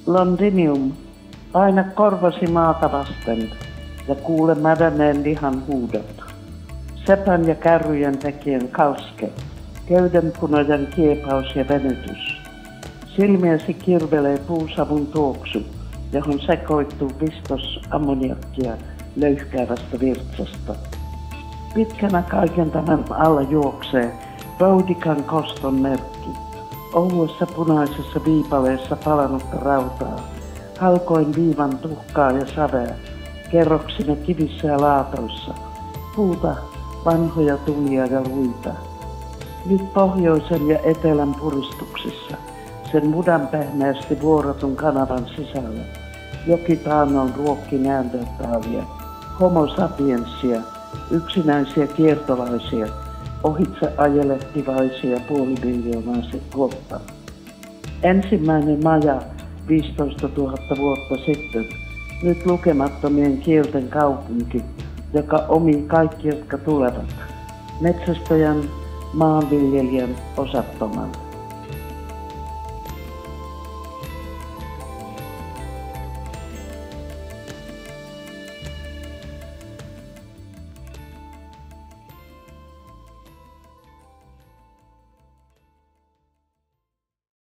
Londinium, paina korvasi maata vasten ja kuule mädänneen lihan huudot. Sepän ja kärryjen tekijän kalske, köydenpunojen kiepaus ja venytys. Silmiesi kirvelee puusavun tuoksu, johon sekoittuu pistos ammoniakkia löyhkäävästä virtsasta. Pitkänä kaiken tämän alla juoksee Boudican koston merkki. Ohuessa punaisessa viipaleessa palanutta rautaa, halkoin viivan tuhkaa ja savea, kerroksina kivissä ja laatoissa, puuta, vanhoja tulia ja luita. Nyt pohjoisen ja etelän puristuksissa, sen mudan pehmeästi vuorotun kanavan sisällä, joki taannoin ruokki neandertaalia, homo sapiensia, yksinäisiä kiertolaisia, ohitse ajelehtivaisia puolibiljoonaa vuotta. Ensimmäinen maja 15 000 vuotta sitten, nyt lukemattomien kielten kaupunki, joka omii kaikki, jotka tulevat, metsästäjän, maanviljelijän, osattoman.